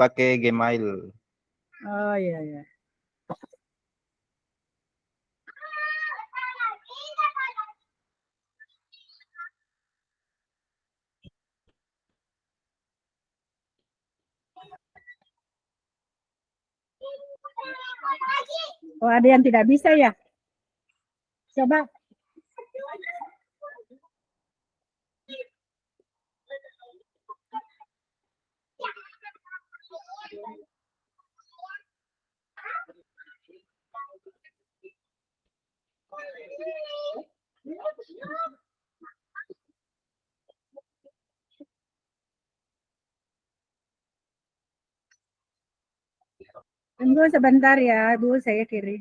pakai Gmail. Oh iya ya. Oh, ada yang tidak bisa ya? Coba. Tunggu sebentar ya, Bu, saya kirim.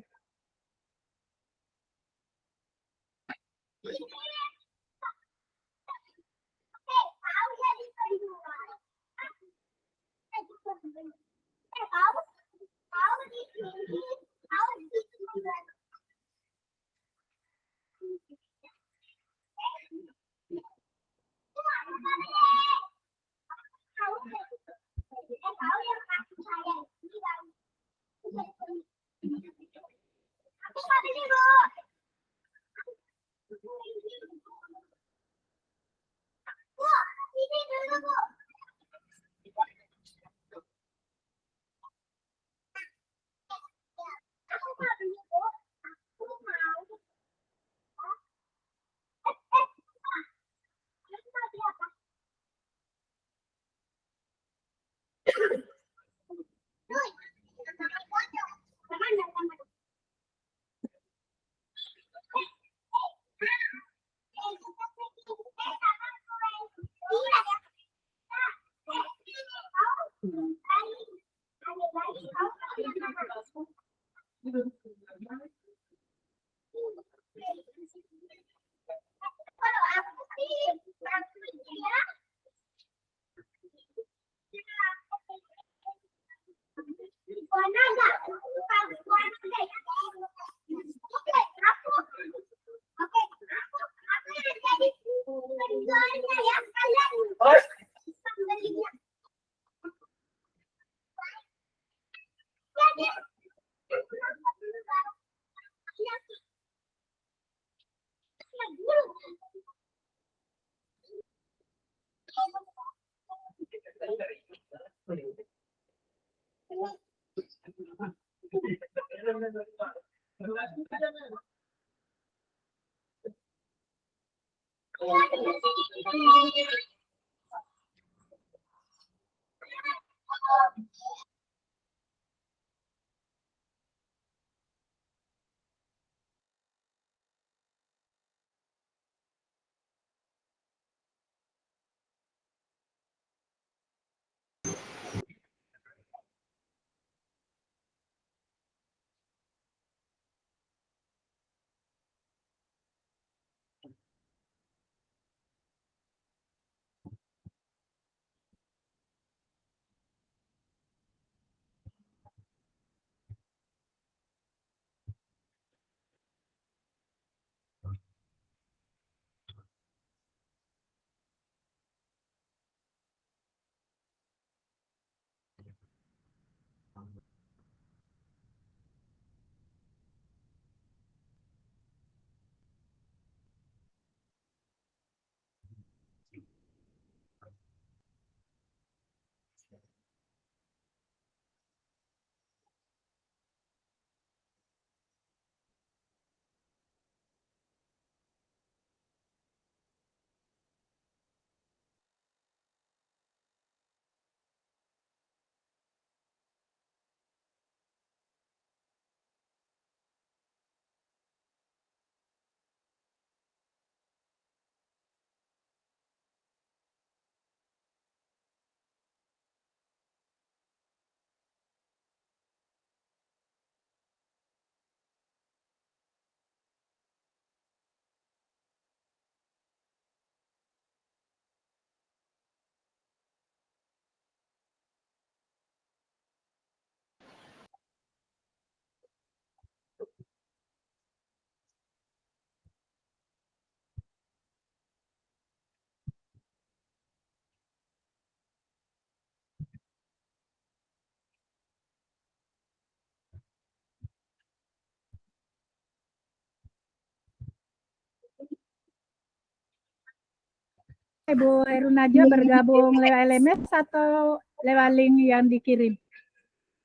Ibu Heru Najwa bergabung lewat LMS atau lewat link yang dikirim?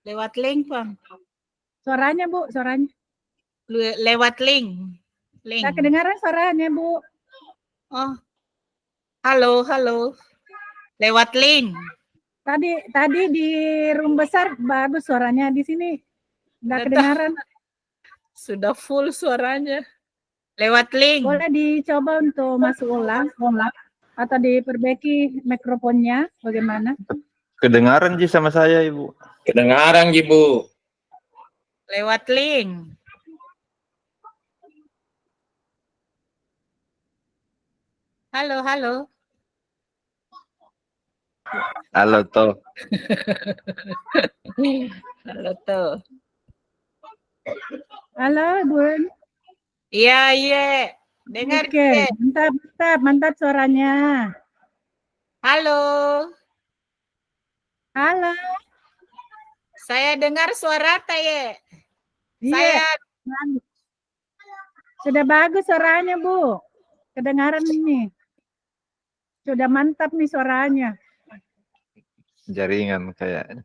Lewat link, Bang. Suaranya, Bu, suaranya. Lewat link. Nggak kedengaran suaranya, Bu. Oh. Halo, halo. Lewat link. Tadi di room besar bagus suaranya, di sini nggak kedengaran. Sudah full suaranya. Lewat link. Boleh dicoba untuk masuk ulang atau diperbaiki mikrofonnya, bagaimana? Kedengaran Ji sama saya, Ibu. Kedengaran, Ibu. Lewat link. Halo, halo. Halo, toh. Halo, toh. Halo, Bun. Iya, iya. Dengar. Oke, mantap suaranya. Halo. Halo. Saya dengar suara Taye. Iya. Saya Sudah bagus suaranya, Bu. Kedengaran ini. Sudah mantap nih suaranya. Jaringan kayaknya.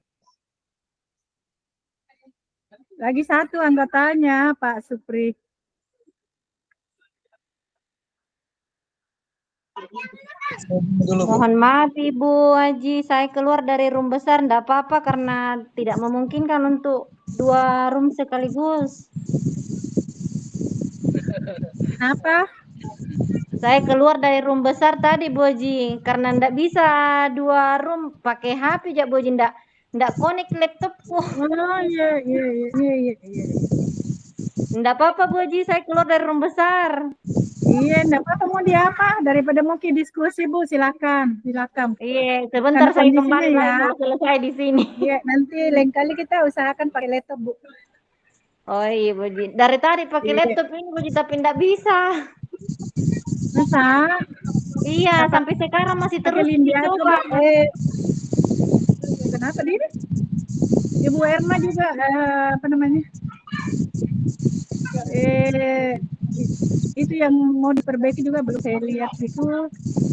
Lagi satu anggotanya, Pak Supri. Mohon maaf Ibu Haji, saya keluar dari room besar, enggak apa-apa karena tidak memungkinkan untuk 2 room sekaligus. Apa? Saya keluar dari room besar tadi Bu Haji, karena enggak bisa 2 room pakai HP ya Bu Haji, enggak connect laptopku. Oh iya. Enggak apa-apa Bu Haji, saya keluar dari room besar. Iya, enggak apa-apa, mau di apa? Daripada mau diskusi, Bu, silakan. Iya, sebentar saya kembali ya. lagi kalau selesai di sini. Iya, nanti lain kali kita usahakan pakai laptop, Bu. Oh iya Bu Haji, dari tadi pakai laptop ini Bu Haji tapi enggak bisa. Masa? Iya, sampai sekarang masih terus dicoba. Kenapa diri? Ibu Erma juga apa namanya? Itu yang mau diperbaiki juga belum saya lihat itu,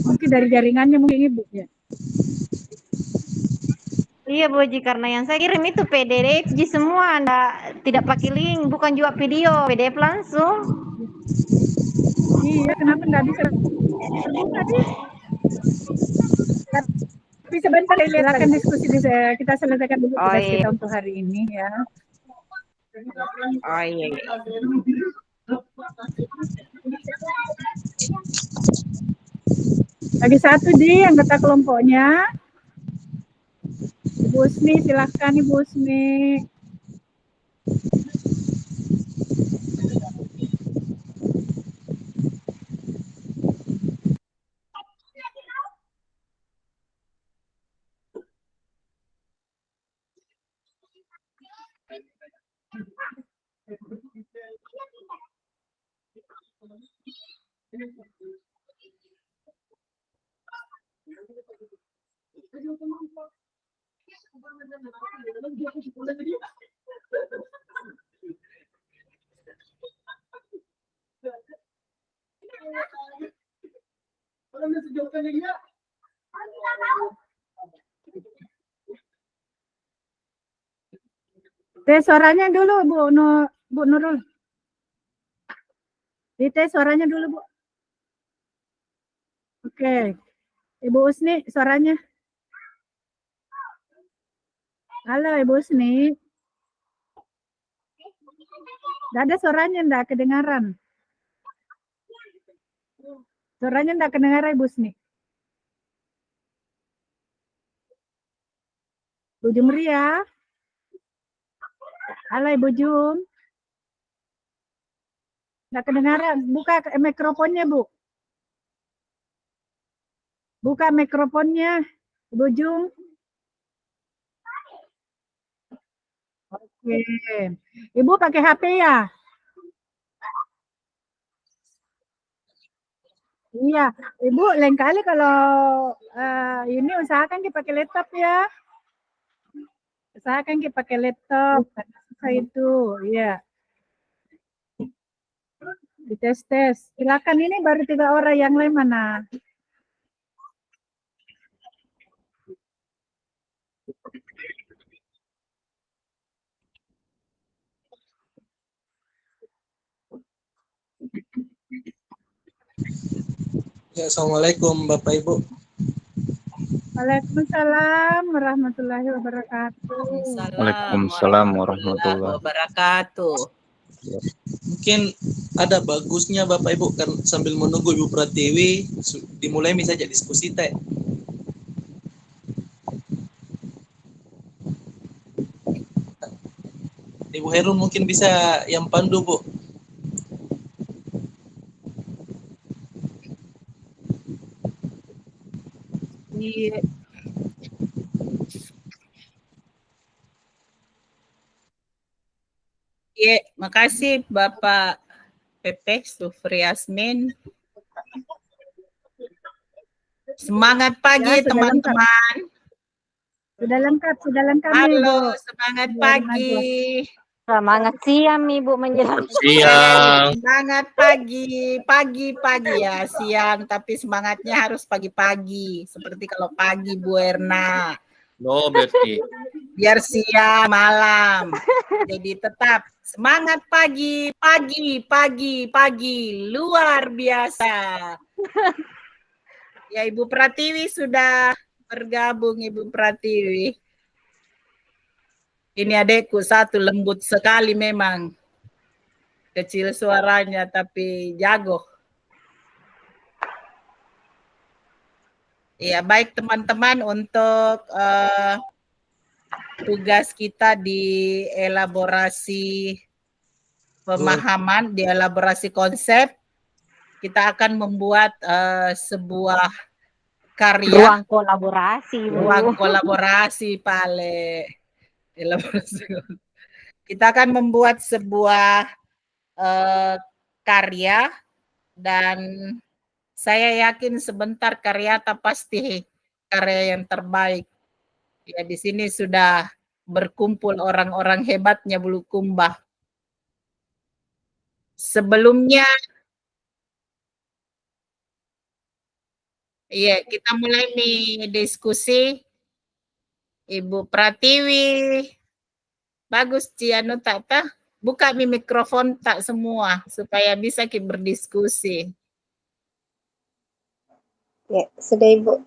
mungkin dari jaringannya mungkin Ibu ya. Iya Bu Haji, karena yang saya kirim itu PDF semua, tidak pakai link, bukan juga video, PDF langsung. Iya, kenapa nggak bisa terbuka sih? Tapi sebentar, silakan diskusi, kita selesaikan dulu tugas kita untuk hari ini ya. Oh iya. Lagi satu di anggota kelompoknya. Ibu Usni, silahkan Ibu Usni. Tes suaranya dulu Bu Nurul. Dites suaranya dulu Bu. Oke. Ibu Usni suaranya. Halo Ibu Usni. Nggak ada suaranya, nggak kedengaran. Suaranya nggak kedengaran Ibu Usni. Bu Jumria. Halo Ibu Jum. Nggak kedengaran. Buka mikrofonnya Bu. Buka mikrofonnya Ibu Jum. Oke. Ibu pakai HP ya? Iya, Ibu lain kali kalau ini usahakan dipakai laptop ya. Usahakan pakai laptop, karena itu, ya. Dites. Silakan, ini baru 3 orang, yang lain mana? Ya, Assalamualaikum Bapak Ibu. Waalaikumsalam warahmatullahi wabarakatuh. Waalaikumsalam warahmatullahi wabarakatuh. Mungkin ada bagusnya Bapak Ibu kan sambil menunggu Ibu Pratiwi dimulai saja diskusi teh. Ibu Herun mungkin bisa yang pandu Bu. Iya. Iya, makasih Bapak Pepe Sufri Yasmin. Semangat pagi Ya, sudah teman-teman. Sudah lengkap nih, Halo, Bu. semangat Biar pagi. Semangat siang Ibu menjelang Siang. Semangat pagi, pagi ya, siang, tapi semangatnya harus pagi-pagi. Seperti kalau pagi Bu Erna, No, berarti. biar siang, malam. Jadi tetap semangat pagi, pagi, luar biasa. Ya, Ibu Pratiwi sudah bergabung, Ibu Pratiwi. Ini adekku satu lembut sekali memang. Kecil suaranya tapi jago. Ya, baik teman-teman, untuk tugas kita di elaborasi pemahaman, di elaborasi konsep, kita akan membuat sebuah karya. ruang kolaborasi Bu. Ruang kolaborasi Pale. Kita akan membuat sebuah karya, dan saya yakin sebentar karya tak pasti karya yang terbaik. Ya, di sini sudah berkumpul orang-orang hebatnya Bulukumba. Sebelumnya, iya, kita mulai nih diskusi. Ibu Pratiwi, bagus Ciano Tata, buka mikrofon tak semua supaya bisa kita berdiskusi. Ya, sudah Ibu.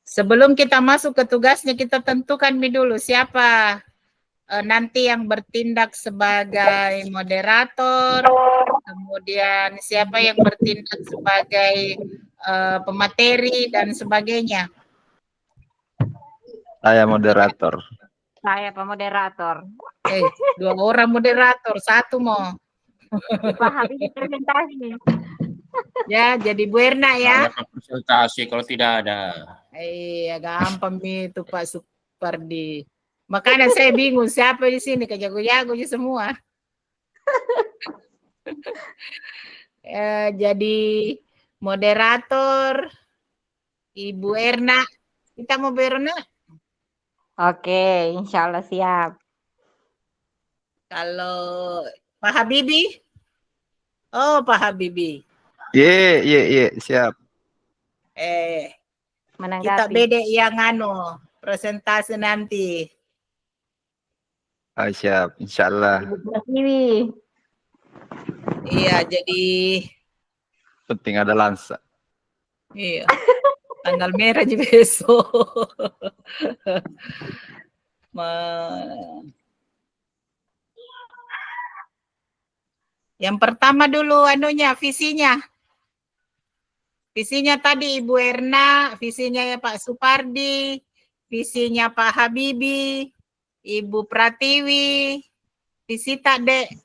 Sebelum kita masuk ke tugasnya, kita tentukan dulu siapa nanti yang bertindak sebagai moderator, kemudian siapa yang bertindak sebagai pemateri dan sebagainya. Saya moderator. Saya pemoderator. 2 orang moderator, 1 mau. Dipahami presentasi. Ya, jadi Bu Erna ya. Ada presentasi kalau tidak ada. Iya, gampang itu Pak Supardi. Makanya saya bingung siapa di sini, kejago-jago semua. Jadi moderator Ibu Erna. Kita mau Bu Erna? Oke, insya Allah siap. Kalau Pak Habibie? Oh, Pak Habibie. Ye, siap. Kita Menanggapi. beda yang presentasi nanti. Siap, insya Allah. Ibu Pratiwi. Iya, jadi Penting ada lansa. iya. Tanggal merah aja besok. Yang pertama dulu visinya. Visinya tadi Ibu Erna, visinya ya Pak Supardi, visinya Pak Habibie, Ibu Pratiwi, visi tak Dek.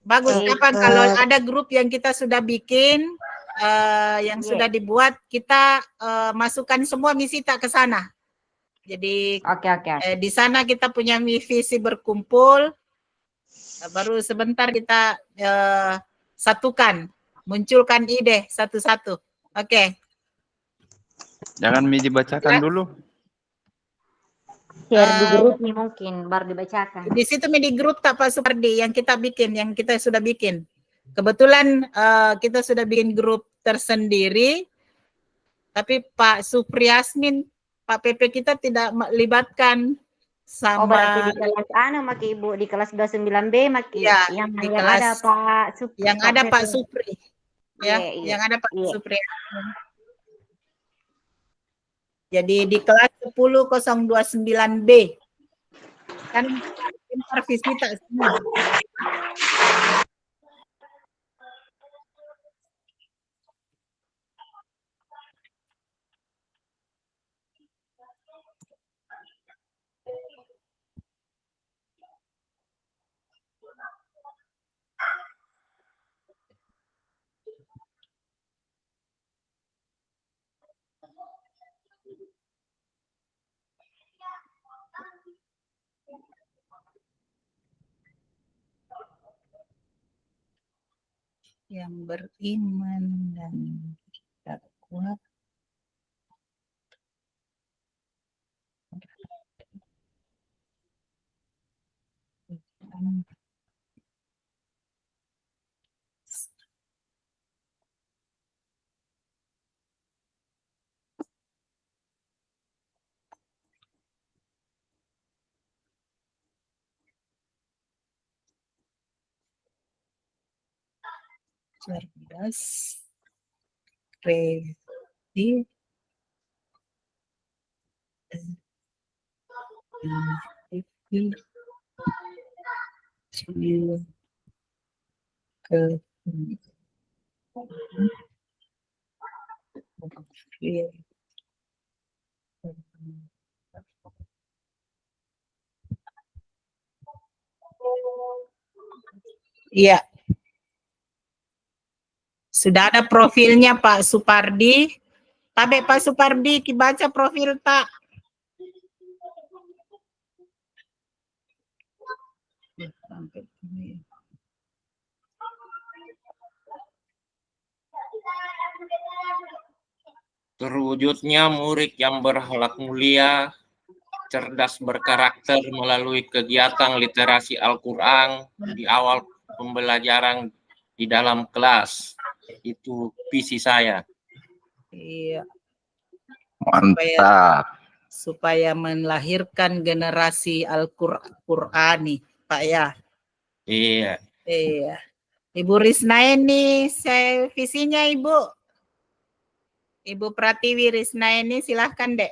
Bagus, apa kalau ada grup yang kita sudah bikin, yang sudah dibuat, kita masukkan semua misi tak ke sana. Jadi di sana kita punya visi berkumpul, baru sebentar kita satukan, munculkan ide satu-satu. Oke. Jangan dibacakan dulu. Share di grup nih mungkin, baru dibacakan. Di situ di grup tak Pak Supardi yang kita bikin, yang kita sudah bikin. Kebetulan kita sudah bikin grup tersendiri, tapi Pak Supri Yasmin, Pak PP kita tidak melibatkan Oh, berarti di sama kelas maki Ibu di kelas 29B maki ya yang di yang ada kelas Pak yang ada Pak Firly. Supri ya, Iya, iya. yang ada Pak Iya. Supri. Jadi di kelas 10.029B kan pintar visita semua. Yang beriman dan takwa cerdas, kredit, Iya. Sudah ada profilnya Pak Supardi. Tabe Pak Supardi, baca profil tak? Terwujudnya murid yang berakhlak mulia, cerdas berkarakter melalui kegiatan literasi Al-Quran di awal pembelajaran di dalam kelas. Itu visi saya. Iya. Mantap. Supaya melahirkan generasi Al-Qur'ani, Pak ya. Iya. Iya. Ibu Risnaini, saya visinya Ibu. Ibu Pratiwi Risnaini, silahkan Dek.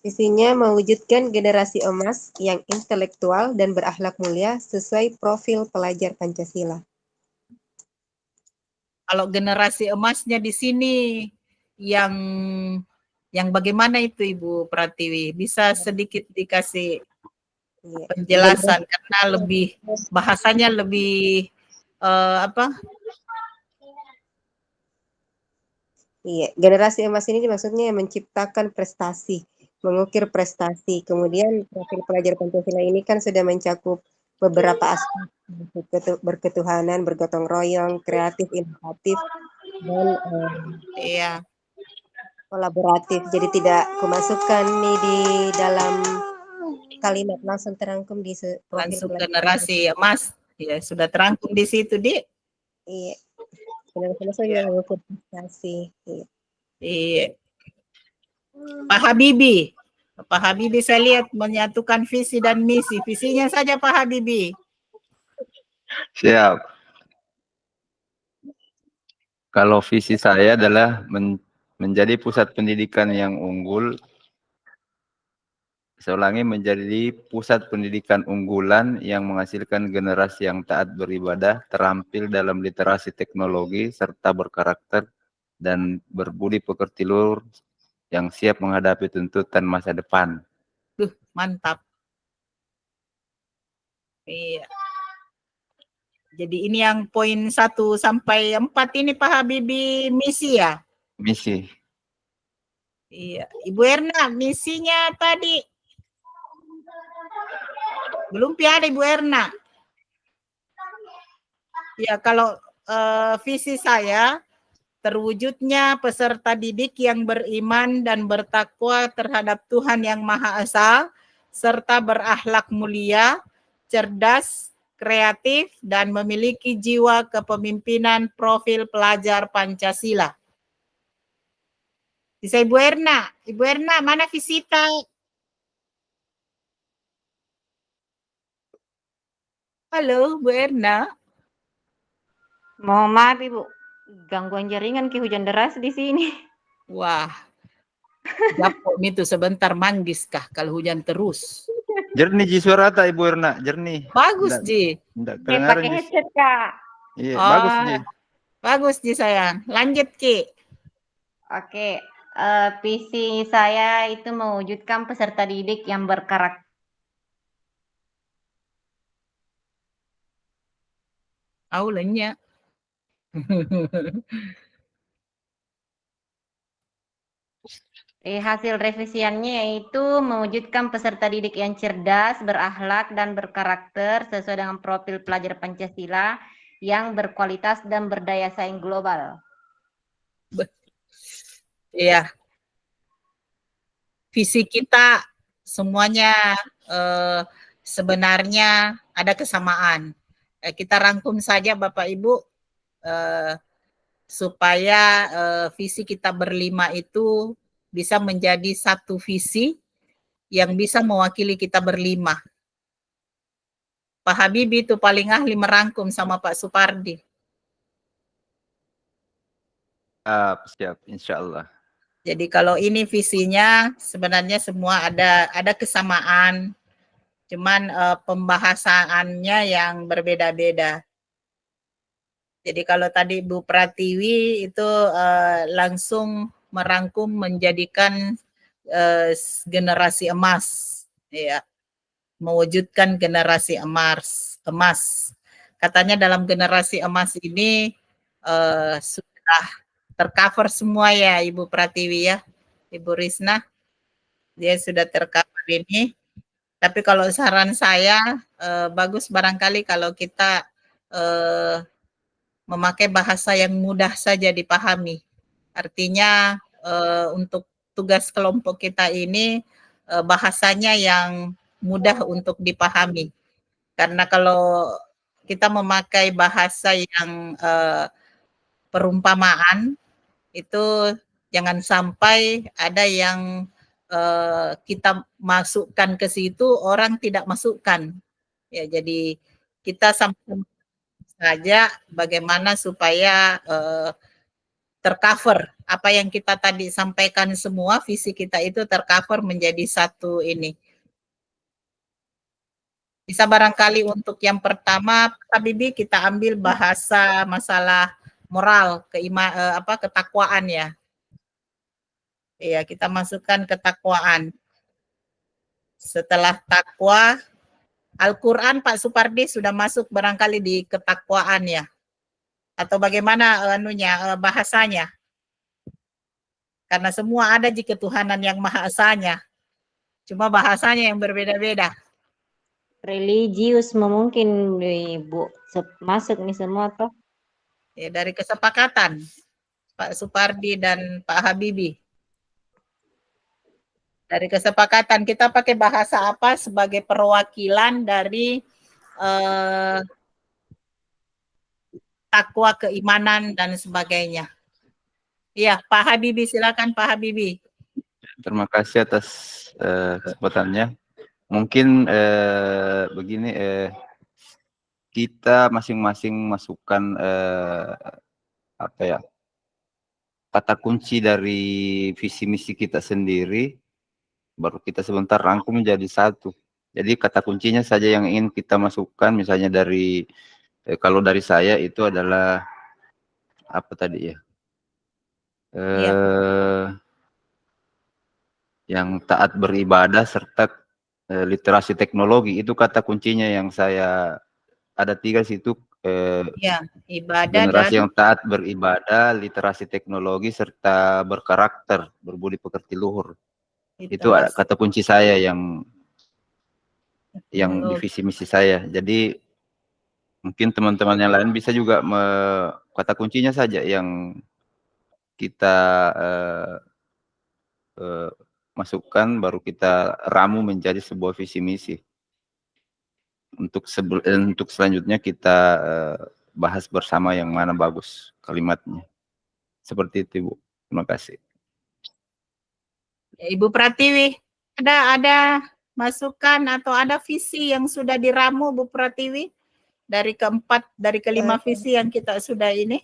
Visinya mewujudkan generasi emas yang intelektual dan berakhlak mulia sesuai profil pelajar Pancasila. Kalau generasi emasnya di sini yang bagaimana itu Ibu Pratiwi? Bisa sedikit dikasih Iya. penjelasan karena lebih bahasanya lebih apa? Iya, generasi emas ini maksudnya menciptakan prestasi, mengukir prestasi. Kemudian profil pelajar Pancasila ini kan sudah mencakup beberapa aspek berketuhanan, bergotong royong, kreatif, inovatif, dan Iya. kolaboratif. Jadi tidak kumasukkan nih di dalam kalimat langsung terangkum di profil Langsung pelajar. generasi emas. Ya, sudah terangkum di situ, Dik. Iya. Benar-benar saya juga mengukur prestasi. Iya. Iya. Pak Habibie. Pak Habibie saya lihat menyatukan visi dan misi. Visinya saja Pak Habibie. Siap. Kalau visi saya adalah menjadi pusat pendidikan yang unggul. Saya ulangi, menjadi pusat pendidikan unggulan yang menghasilkan generasi yang taat beribadah, terampil dalam literasi teknologi, serta berkarakter dan berbudi pekerti luhur yang siap menghadapi tuntutan masa depan. Mantap. Iya. Jadi ini yang poin 1 sampai 4 ini Pak Habibie misi ya? Misi. Iya. Ibu Erna, misinya tadi. Belum ada Ibu Erna. Ya, kalau visi saya, terwujudnya peserta didik yang beriman dan bertakwa terhadap Tuhan Yang Maha Esa, serta berakhlak mulia, cerdas, kreatif, dan memiliki jiwa kepemimpinan profil pelajar Pancasila. Bisa Ibu Erna. Ibu Erna, mana visita? Halo, Bu Erna. Mohon maaf Ibu, gangguan jaringan ke hujan deras di sini. Wah, Japok itu sebentar manggis kah kalau hujan terus. Jernih Ji suara tak Ibu Erna, jernih. Bagus, Nggak, Ji. nggak Saya kedengaran pakai Ji. headset Kak. Iya, Oh, bagus Ji. bagus, Ji sayang. Lanjut, Ki. Oke, visi saya itu mewujudkan peserta didik yang berkarakter. Aulanya. Hasil revisiannya yaitu mewujudkan peserta didik yang cerdas, berakhlak, dan berkarakter sesuai dengan profil pelajar Pancasila yang berkualitas dan berdaya saing global. Iya. Visi kita semuanya sebenarnya ada kesamaan. Kita rangkum saja Bapak Ibu supaya visi kita berlima itu bisa menjadi satu visi yang bisa mewakili kita berlima. Pak Habibie itu paling ahli merangkum sama Pak Supardi. Siap, insya Allah. Jadi kalau ini visinya sebenarnya semua ada kesamaan, cuman pembahasannya yang berbeda-beda. Jadi kalau tadi Bu Pratiwi itu langsung merangkum menjadikan generasi emas, ya, mewujudkan generasi emas. Katanya dalam generasi emas ini sudah tercover semua ya Ibu Pratiwi ya, Ibu Risna, dia sudah tercover ini. Tapi kalau saran saya bagus barangkali kalau kita memakai bahasa yang mudah saja dipahami. Artinya untuk tugas kelompok kita ini bahasanya yang mudah untuk dipahami. Karena kalau kita memakai bahasa yang perumpamaan itu jangan sampai ada yang kita masukkan ke situ orang tidak masukkan. Ya, jadi kita sama-sama saja bagaimana supaya tercover apa yang kita tadi sampaikan semua visi kita itu tercover menjadi satu ini. Bisa barangkali untuk yang pertama Pak Habibie kita ambil bahasa masalah moral, ketakwaan ya. Iya, kita masukkan ketakwaan. Setelah takwa, Al-Quran Pak Supardi sudah masuk barangkali di ketakwaan ya. Atau bagaimana bahasanya? Karena semua ada di ketuhanan yang Maha Esanya. Cuma bahasanya yang berbeda-beda. Religius mungkin Bu masuk nih semua toh. Ya, dari kesepakatan Pak Supardi dan Pak Habibie. Dari kesepakatan kita pakai bahasa apa sebagai perwakilan dari takwa, keimanan dan sebagainya. Iya, Pak Habibie, silakan Pak Habibie. Terima kasih atas kesempatannya. Mungkin begini, kita masing-masing masukkan apa ya, kata kunci dari visi misi kita sendiri, baru kita sebentar rangkum menjadi satu. Jadi kata kuncinya saja yang ingin kita masukkan, misalnya dari kalau dari saya itu adalah apa tadi ya? Yang taat beribadah serta literasi teknologi, itu kata kuncinya yang saya ada 3 situ. Ya, ibadah Generasi dan yang taat beribadah, literasi teknologi serta berkarakter, berbudi pekerti luhur. Itu kata kunci saya yang di visi misi saya. Jadi mungkin teman-teman yang lain bisa juga kata kuncinya saja yang kita masukkan, baru kita ramu menjadi sebuah visi misi. Untuk selanjutnya kita bahas bersama yang mana bagus kalimatnya. Seperti itu, Bu. Terima kasih. ya, Ibu Pratiwi, ada masukan atau ada visi yang sudah diramu Bu Pratiwi dari keempat, dari kelima visi yang kita sudah ini?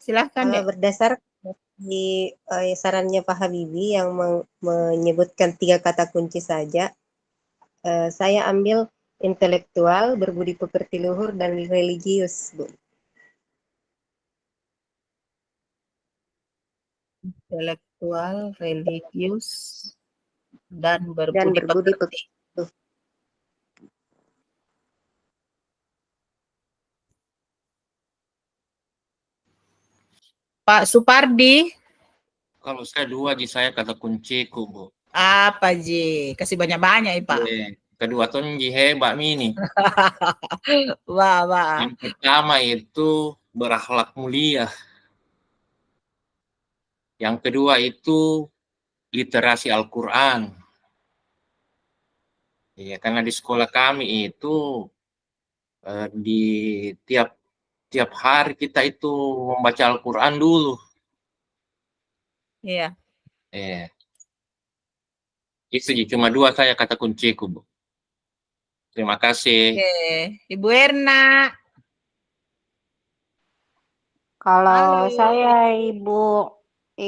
Silahkan deh. Berdasarkan di sarannya Pak Habibie yang menyebutkan 3 kata kunci saja, saya ambil intelektual, berbudi pekerti luhur, dan religius, Bu. Intelektual, religius, dan Dan berbudi berbudi pekerti. pekerti. Pak Supardi, Kalau saya 2, Ji, saya kata kunciku, Bu. apa Ji? Kasih banyak-banyak ya Pak. Kedua tuh Ji hebat ini. Wah, wah. Yang pertama itu berakhlak mulia. Yang kedua itu literasi Al-Quran. Iya, karena di sekolah kami itu di tiap hari kita itu membaca Al-Quran dulu. Iya. Itu cuma 2 saya kata kunciku, Bu. Terima kasih. Oke, Ibu Erna. Kalau Halo. saya Ibu,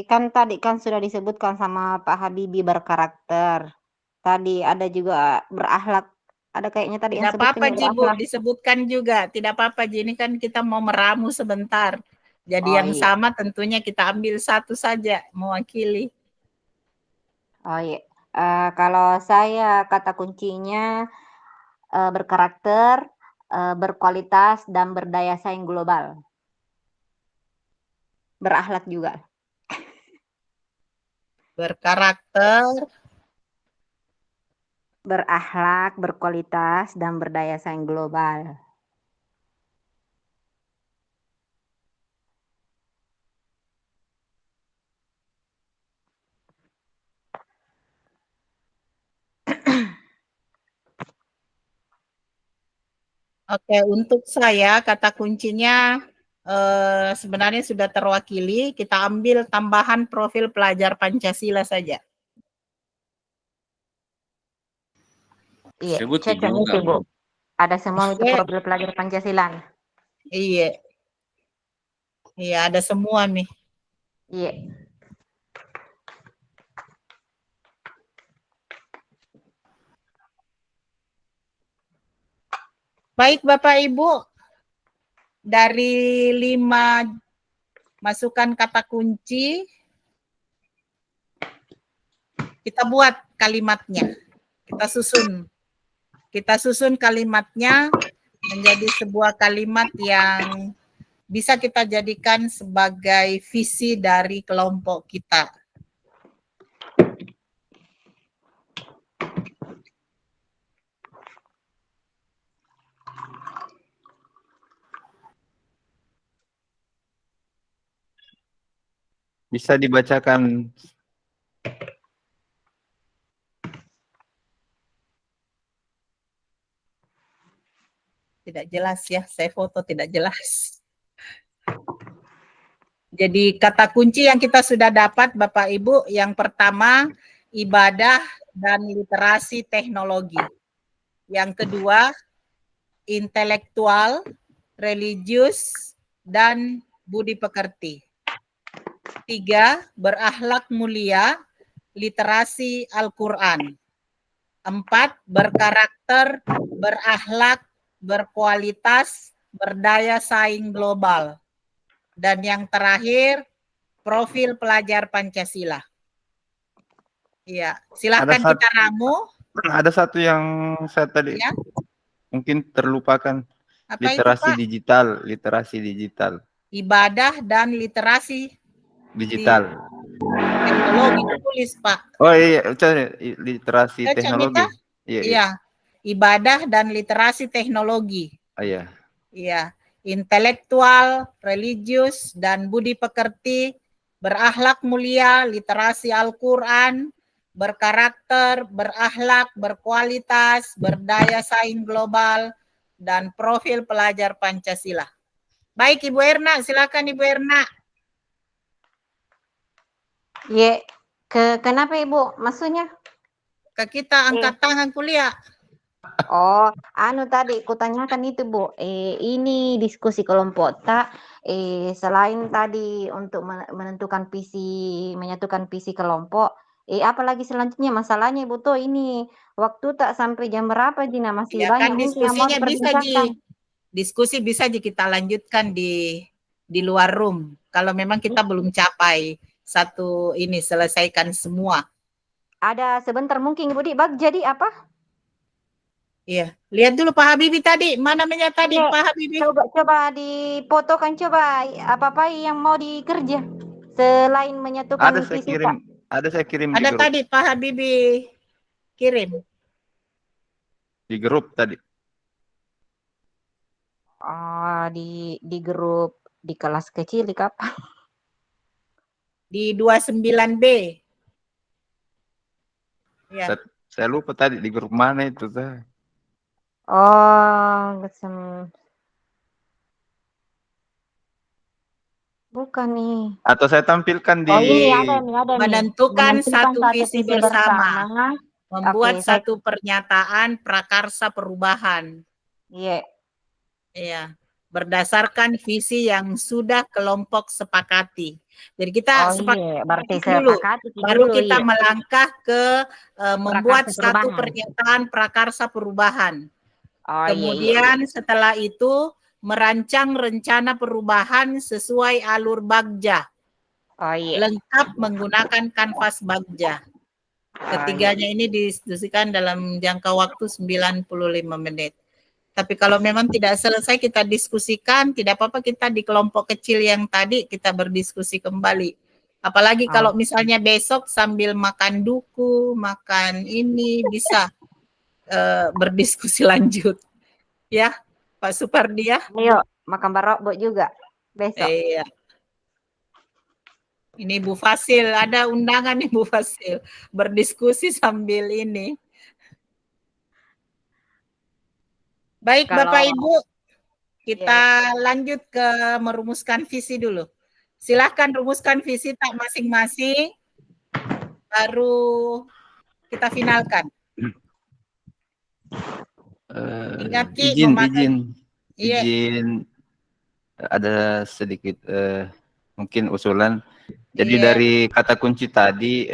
kan tadi kan sudah disebutkan sama Pak Habibie berkarakter. Tadi ada juga berakhlak. Ada kayaknya tadi yang Tidak apa-apa sebutkan Ji, Bu, berakhlak. disebutkan juga. Tidak apa-apa Ji, ini kan kita mau meramu sebentar. Jadi Oh, yang iya. sama tentunya kita ambil satu saja mewakili. Oh iya. Kalau saya kata kuncinya berkarakter, berkualitas, dan berdaya saing global. Berakhlak juga. Berkarakter, Berakhlak, berkualitas, dan berdaya saing global. Oke, untuk saya kata kuncinya sebenarnya sudah terwakili. Kita ambil tambahan profil pelajar Pancasila saja. Iya, Sebutin cocok juga, itu, Bu. Ada semua itu Oke. profil pelajar Pancasila. Iya. Iya, ada semua nih. Iya. Baik Bapak Ibu, dari 5 masukan kata kunci, kita buat kalimatnya. Kita susun kalimatnya menjadi sebuah kalimat yang bisa kita jadikan sebagai visi dari kelompok kita. Bisa dibacakan. Tidak jelas ya, saya foto tidak jelas. Jadi kata kunci yang kita sudah dapat Bapak Ibu, yang pertama ibadah dan literasi teknologi. Yang kedua intelektual, religius, dan budi pekerti. 3, berakhlak mulia, literasi Al-Quran. 4, berkarakter, berakhlak, berkualitas, berdaya saing global. Dan yang terakhir, profil pelajar Pancasila. Iya, silakan kita ramu. Ada satu yang saya tadi Ya. mungkin terlupakan. Apa Literasi itu, Pak? digital, literasi digital. Ibadah dan literasi Digital. teknologi tulis, Pak. Oh iya, literasi Cocok, teknologi. Mita? Iya. Iya. Ibadah dan literasi teknologi. Oh, iya. Iya. Intelektual, religius, dan budi pekerti, berakhlak mulia, literasi Al-Quran, berkarakter, berakhlak, berkualitas, berdaya saing global, dan profil pelajar Pancasila. Baik, Ibu Erna, silakan Ibu Erna. Iya. Kenapa Ibu? Maksudnya? Ke kita angkat tangan kuliah. Oh, anu tadi kutanyakan itu Bu, ini diskusi kelompok tak, selain tadi untuk menentukan visi, menyatukan visi kelompok, apalagi selanjutnya masalahnya Ibu tuh ini waktu tak sampai jam berapa Jina masih Ya banyak kan mungkin yang mau diskusinya bisa diperbincangkan. diskusi bisa kita lanjutkan di luar room. Kalau memang kita belum capai satu ini selesaikan semua. Ada sebentar mungkin Ibu Di, jadi apa? Iya, lihat dulu Pak Habibie tadi, mana namanya tadi Iya, Pak Habibie? coba difotokan coba apa-apa yang mau dikerja selain menyatukan visi tak. Ada saya kirim di Ada grup, tadi Pak Habibie kirim. tadi. Oh, di grup di kelas kecil di kapan? Di 29B. Ya. Saya lupa tadi di grup mana itu teh. Oh, bukan nih. Atau saya tampilkan di Oh, ini ada nih. Menentukan Menentukan satu visi bersama. Membuat Oke, saya- satu pernyataan prakarsa perubahan. Iya. Iya. Berdasarkan visi yang sudah kelompok sepakati. Jadi kita Oh iya, berarti sepakati dulu. sepakati Baru dulu, kita iya. melangkah ke membuat Prakarsa satu perubahan. pernyataan prakarsa perubahan. Oh Kemudian iya. setelah itu merancang rencana perubahan sesuai alur Bagja. Oh iya. Lengkap menggunakan kanvas Bagja. Ketiganya ini didiskusikan dalam jangka waktu 95 menit. Tapi kalau memang tidak selesai kita diskusikan, tidak apa-apa kita di kelompok kecil yang tadi kita berdiskusi kembali. Apalagi kalau misalnya besok sambil makan duku, makan ini bisa berdiskusi lanjut. Ya, Pak Supardi ya. Ayo, makan barokbo juga besok. Iya. Ini Bu Fasil, ada undangan nih Bu Fasil. Berdiskusi sambil ini. Baik Bapak Ibu, kita lanjut ke merumuskan visi dulu. Silahkan rumuskan visi tak masing-masing, baru kita finalkan. Ingat Ki, izin ada sedikit mungkin usulan. Jadi dari kata kunci tadi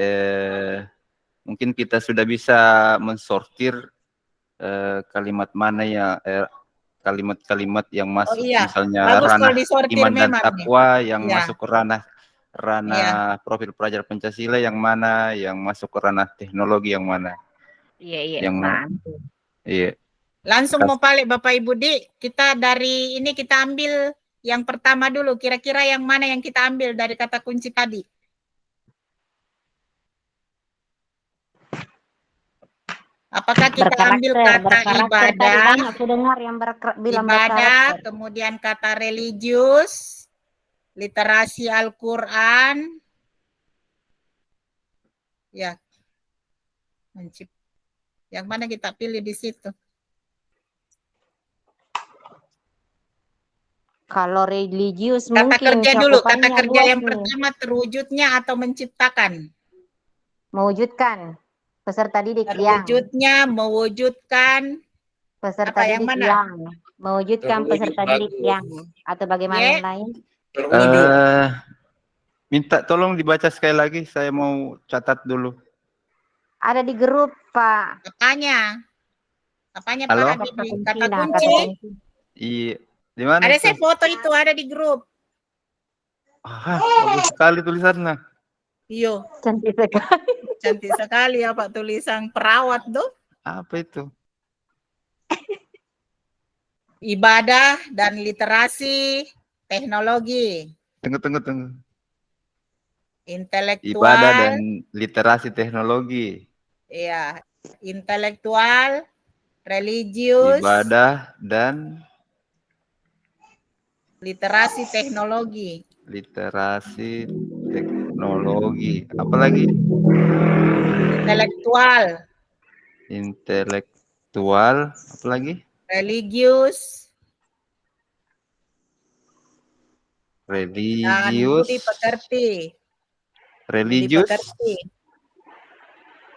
mungkin kita sudah bisa mensortir kalimat mana ya kalimat-kalimat yang masuk misalnya bagus ranah iman dan takwa yang masuk ke ranah profil pelajar Pancasila yang mana, yang masuk ke ranah teknologi yang mana. Iya. Iya. Langsung mau balik Bapak Ibu Di, kita dari ini kita ambil yang pertama dulu, kira-kira yang mana yang kita ambil dari kata kunci tadi? Apakah kita ambil kata ibadah, ibadah, kemudian kata religius, literasi Al-Quran, ya, yang mana kita pilih di situ? Kalau religius kata mungkin kerja dulu, kata cakupannya kerja luas yang nih. pertama terwujudnya atau menciptakan? Mewujudkan peserta didik terwujudnya, mewujudkan peserta yang didik mana? yang mewujudkan Terwujud, peserta didik bagus. yang atau bagaimana yang lain? Terwujud. Minta tolong dibaca sekali lagi, saya mau catat dulu. Ada di grup Pak. Apanya Pak Halo? Habibie? Kata kunci. Iya. Di mana Ada itu? saya foto itu ada di grup. Bagus sekali tulisannya. Iyo. Cantik sekali. Cantik sekali ya Pak, tulisan perawat tuh. Apa itu? Ibadah dan literasi teknologi. Tunggu. Intelektual. Ibadah dan literasi teknologi. Iya, intelektual, religius. Ibadah dan literasi teknologi. Literasi teknologi. Apa lagi? Intelektual. Intelektual. Apa lagi? Religius. Religius. Dan budi pekerti. Religius.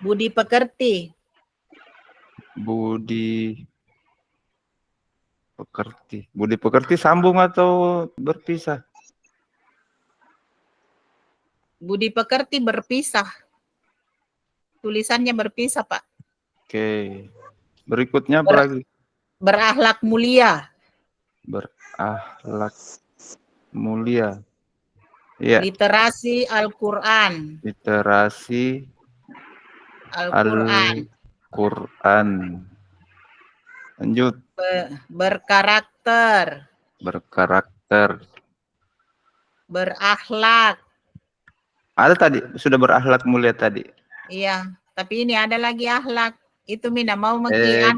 Budi pekerti. Budi pekerti. Budi pekerti sambung atau berpisah? Budi pekerti berpisah. Tulisannya berpisah, Pak. Oke. Berikutnya apa lagi? Berakhlak mulia. Berakhlak mulia. Iya. Literasi Al-Quran. Literasi Al-Quran. Al-Quran. Lanjut. Berkarakter. Berkarakter. Berakhlak. Ada tadi, sudah berakhlak mulia tadi. Iya, tapi ini ada lagi akhlak. Itu Mina mau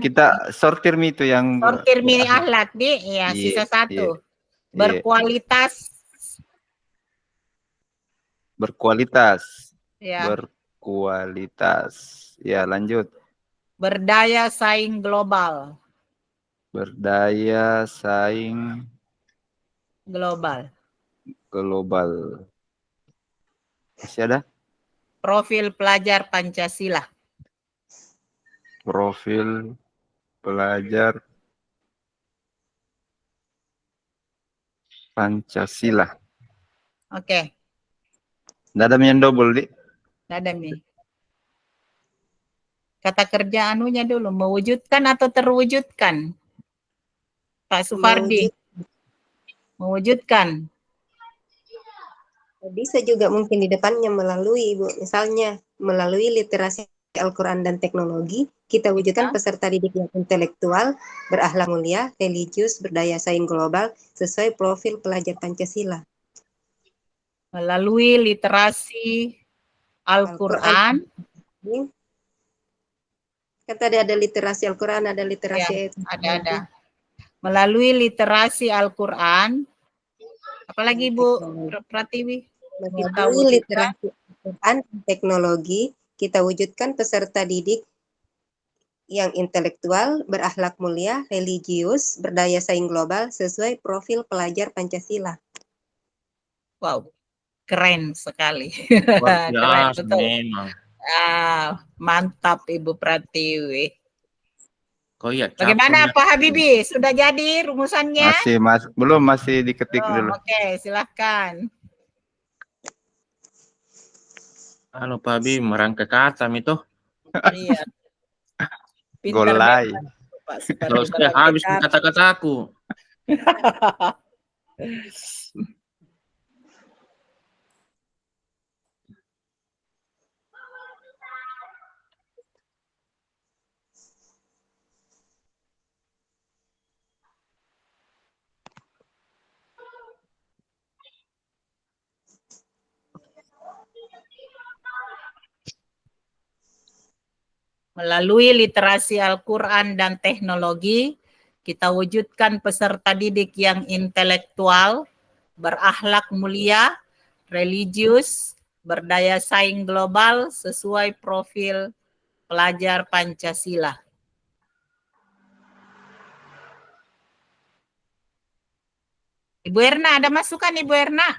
Kita sortir Mi itu yang sortir mini akhlak, Di. Iya, Iya, sisa satu. iya. Berkualitas. Berkualitas. Ya. Berkualitas. Ya, lanjut. Berdaya saing global. Berdaya saing Global. global. Masih ada? Profil pelajar Pancasila. Profil pelajar Pancasila. Oke, Nggak ada yang double, Di. ada nih. Kata kerja anunya dulu, mewujudkan atau terwujudkan? Pak Supardi. Mewujudkan. Bisa juga mungkin di depannya melalui, Ibu. Misalnya, melalui literasi Al-Quran dan teknologi, kita wujudkan peserta didik yang intelektual, berakhlak mulia, religius, berdaya saing global, sesuai profil pelajar Pancasila. Melalui literasi Al-Quran. Kan tadi ada literasi Al-Quran, ada literasi Ada. Melalui literasi Al-Quran. Apalagi Bu Pratiwi? Melalui literasi Al-Quran dan teknologi, kita wujudkan peserta didik yang intelektual, berakhlak mulia, religius, berdaya saing global, sesuai profil pelajar Pancasila. Wow, keren sekali. Luar Keren, biasa betul. memang. Mantap Ibu Pratiwi. Kok ya Bagaimana Pak Habibie? Sudah jadi rumusannya? Masih diketik dulu. Oke, silahkan. Halo Pak Habibie, merangkai kata itu. Iya. Golai. Kalau sudah habis kata-kataku. Melalui literasi Al-Quran dan teknologi, kita wujudkan peserta didik yang intelektual, berakhlak mulia, religius, berdaya saing global sesuai profil pelajar Pancasila. Ibu Erna, ada masukan Ibu Erna?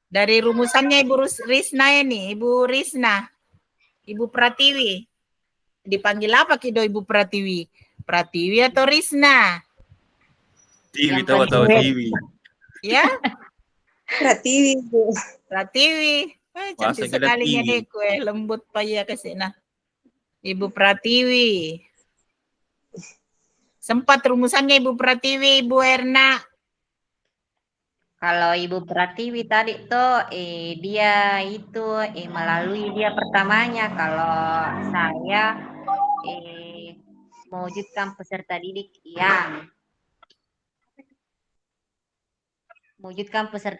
Dari rumusannya Ibu Risna ini, Ibu Risna. Ibu Pratiwi. Dipanggil apa Kido Ibu Pratiwi? Pratiwi atau Risna? Tiwi atau Tiwi. Ya? Pratiwi, Bu. Pratiwi. Cantik Masa kita sekali Tiwi. kue, lembut payah ke sini. Ibu Pratiwi. Sempat rumusannya Ibu Pratiwi, Ibu Erna. Kalau Ibu Pratiwi tadi tuh dia itu melalui dia pertamanya, kalau saya mewujudkan peserta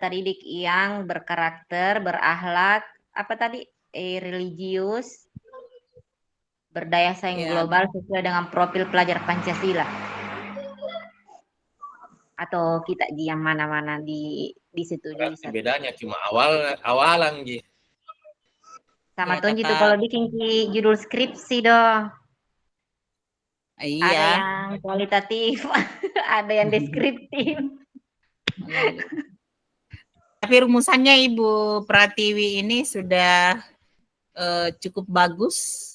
didik yang berkarakter, berakhlak, apa tadi? Religius, berdaya saing global sesuai dengan profil pelajar Pancasila. Atau kita yang mana-mana di situ. Bedanya cuma awalan Ji. Sama tuh gitu kalau bikin judul skripsi dong. Iya. Ada yang kualitatif, ada yang deskriptif. Tapi rumusannya Ibu Pratiwi ini sudah cukup bagus.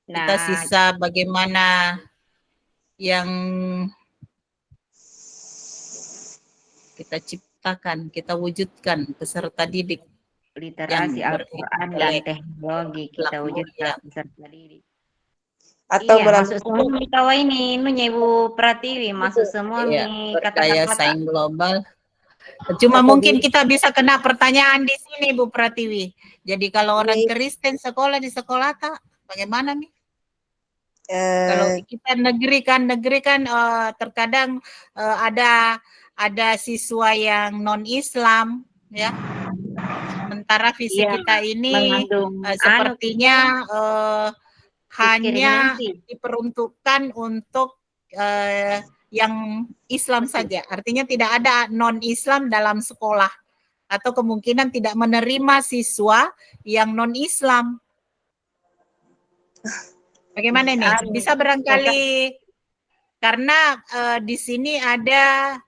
Kita Nah, sisa bagaimana yang kita ciptakan, kita wujudkan peserta didik literasi yang Al-Quran dan berintelek, teknologi kita akhlak wujudkan mulia. peserta didik. Atau Iya, masuk semua mi tawa ini, nunya Ibu Pratiwi, masuk semua Ya, mi berdaya kata-kata. saing global. Cuma Atau mungkin kita bisa kena pertanyaan di sini, Bu Pratiwi. Jadi kalau orang Iya. Kristen sekolah di sekolah tak, bagaimana nih? eh, Kalau kita negeri kan terkadang ada siswa yang non Islam, ya. Sementara visi Iya, kita ini mengandung sepertinya hanya diskriminasi. diperuntukkan untuk yang Islam saja. Artinya tidak ada non-Islam dalam sekolah atau kemungkinan tidak menerima siswa yang non-Islam. Bagaimana nih? Bisa barangkali karena di sini ada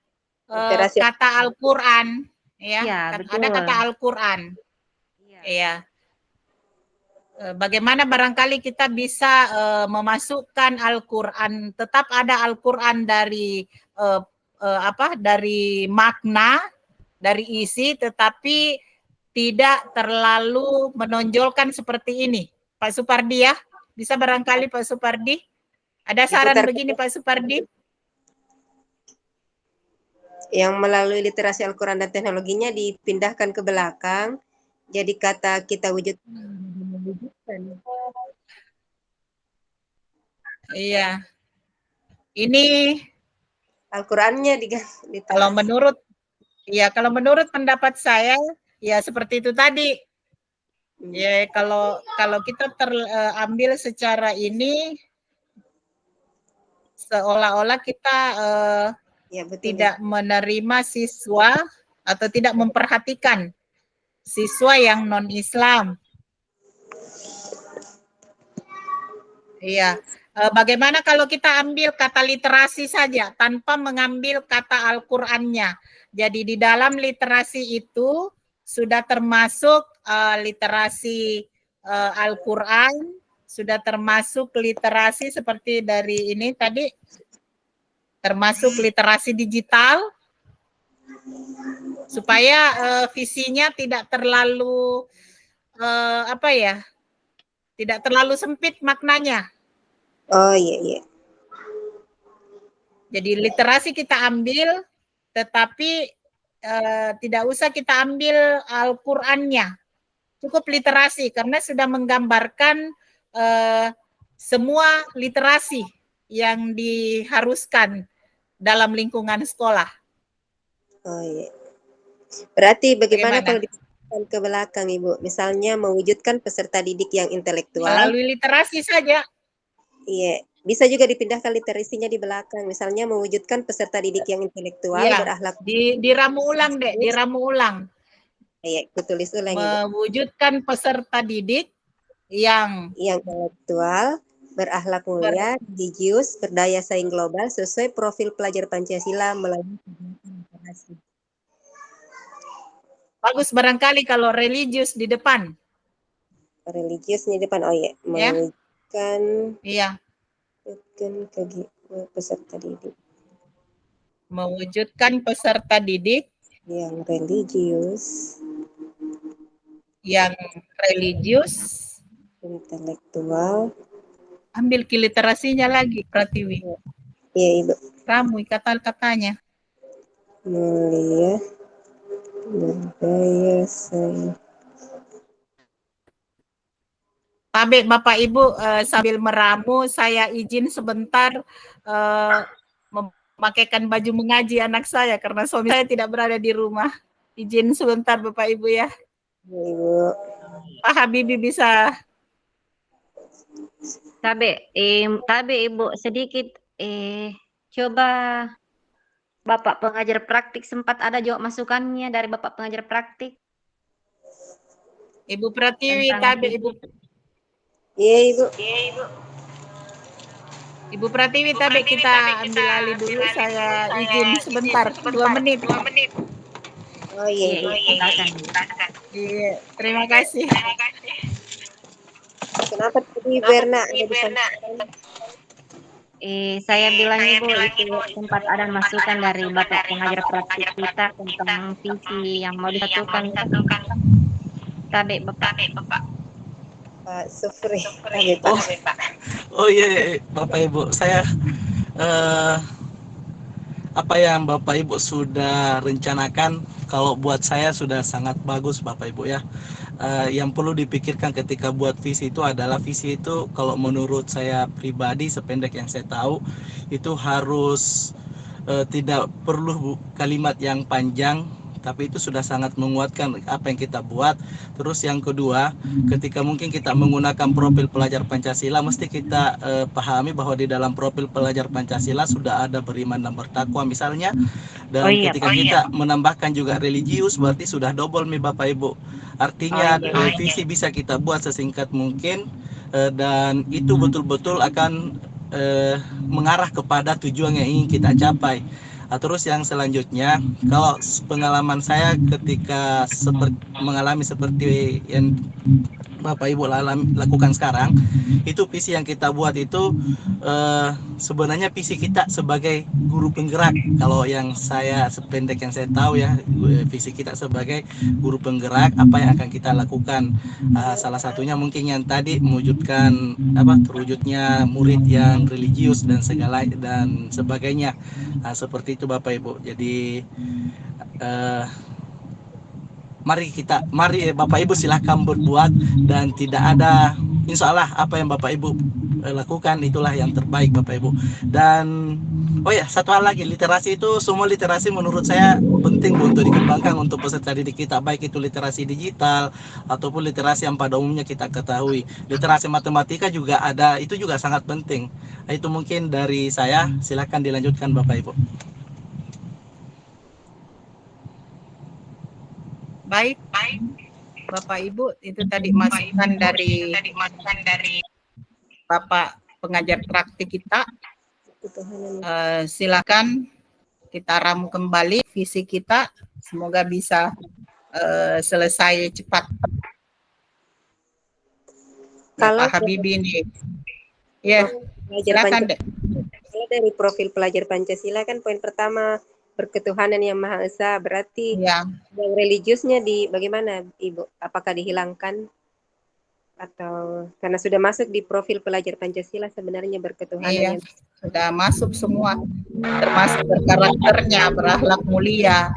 Literasi. kata Al-Quran, ya, Iya, ada betul. kata Al-Quran, Iya. ya. Bagaimana barangkali kita bisa memasukkan Al-Quran, tetap ada Al-Quran dari dari makna, dari isi, tetapi tidak terlalu menonjolkan seperti ini. Pak Supardi ya, bisa barangkali Pak Supardi? Ada saran Diputar begini Pak Supardi? yang melalui literasi Al-Quran dan teknologinya dipindahkan ke belakang, jadi kata kita wujudkan. Iya. Ini Al-Qurannya diganti. kalau menurut pendapat saya ya seperti itu tadi. Ya kalau kita terambil secara ini seolah-olah kita Ya, betul. tidak menerima siswa atau tidak memperhatikan siswa yang non-Islam. Iya. Bagaimana kalau kita ambil kata literasi saja tanpa mengambil kata Al-Qur'annya? Jadi di dalam literasi itu sudah termasuk literasi Al-Qur'an, sudah termasuk literasi seperti dari ini tadi, termasuk literasi digital, supaya visinya tidak terlalu tidak terlalu sempit maknanya. Oh iya, iya. Jadi literasi kita ambil, tetapi tidak usah kita ambil Al-Qur'annya. Cukup literasi, karena sudah menggambarkan semua literasi yang diharuskan dalam lingkungan sekolah. Oh iya. Berarti bagaimana Bagaimana? kalau dipindahkan ke belakang, Ibu? Misalnya mewujudkan peserta didik yang intelektual. Melalui literasi saja. Iya, bisa juga dipindahkan literasinya di belakang. Misalnya mewujudkan peserta didik yang intelektual, Iya, berakhlak. diramu ulang, Dek, diramu ulang. Iya, kutulis ulang, Ibu. Mewujudkan peserta didik yang Intelektual, berakhlak mulia, religius, berdaya saing global, sesuai profil pelajar Pancasila melalui literasi. bagus barangkali kalau religius di depan. Religius di depan, oh iya, Ya. mewujudkan Iya, peserta didik mewujudkan peserta didik yang religius, intelektual. Ambil literasinya lagi, Pratiwi. Iya, Ibu. Ramu kata-katanya. Mulia, berdaya saing. Tabik Bapak Ibu sambil meramu, saya izin sebentar memakaikan baju mengaji anak saya karena suami saya tidak berada di rumah. Izin sebentar Bapak Ibu ya. Ibu. Pak Habibie bisa. Tabe Ibu sedikit coba Bapak pengajar praktik sempat ada juga masukannya dari Bapak pengajar praktik. Ibu Pratiwi, Tentang Tabe Ibu. Iya, Ibu. Ibu Pratiwi, Tabe kita ambil alih dulu. Saya izin sebentar, 2 menit. Oh iya, Ibu. Silakan. Iya, terima kasih. Kenapa tadi Berna ada di sana? Saya bilang Ibu itu sempat ada masukan dari Bapak pengajar praktik kita tentang visi yang mau disatukan tadi Bapak. Pak Sufri. Oh, oh iya, iya, Bapak Ibu, saya apa yang Bapak Ibu sudah rencanakan, kalau buat saya sudah sangat bagus Bapak Ibu ya. Yang perlu dipikirkan ketika buat visi itu adalah visi itu kalau menurut saya pribadi sependek yang saya tahu itu harus tidak perlu kalimat yang panjang, tapi itu sudah sangat menguatkan apa yang kita buat. Terus yang kedua, ketika mungkin kita menggunakan profil pelajar Pancasila, mesti kita pahami bahwa di dalam profil pelajar Pancasila sudah ada beriman dan bertakwa misalnya. Dan ketika kita menambahkan juga religius, berarti sudah double nih Bapak Ibu. Artinya visi bisa kita buat sesingkat mungkin dan itu betul-betul akan mengarah kepada tujuan yang ingin kita capai. Terus yang selanjutnya, kalau pengalaman saya ketika mengalami seperti yang Bapak Ibu lakukan sekarang, itu visi yang kita buat itu sebenarnya visi kita sebagai guru penggerak. Kalau yang saya sependek yang saya tahu ya, visi kita sebagai guru penggerak, apa yang akan kita lakukan. Salah satunya mungkin yang tadi mewujudkan terwujudnya murid yang religius dan segala dan sebagainya. Seperti itu Bapak Ibu. Jadi mari Bapak Ibu silakan berbuat dan tidak ada, insya Allah apa yang Bapak Ibu lakukan itulah yang terbaik Bapak Ibu. Dan oh ya, satu hal lagi, literasi itu, semua literasi menurut saya penting untuk dikembangkan untuk peserta didik kita, baik itu literasi digital ataupun literasi yang pada umumnya kita ketahui. Literasi matematika juga ada, itu juga sangat penting. Itu mungkin dari saya, silakan dilanjutkan Bapak Ibu. Baik, Bapak Ibu, itu tadi masukan dari Bapak pengajar praktik kita. Silakan kita ramu kembali visi kita, semoga bisa selesai cepat. Kalau Pak Habibie ini, ya, silakan deh. Kalau dari profil pelajar Pancasila kan poin pertama berketuhanan yang Maha Esa, berarti Ya, yang religiusnya bagaimana Ibu? Apakah dihilangkan atau karena sudah masuk di profil pelajar Pancasila sebenarnya berketuhanan iya, yang sudah masuk semua, termasuk berkarakternya, berakhlak mulia.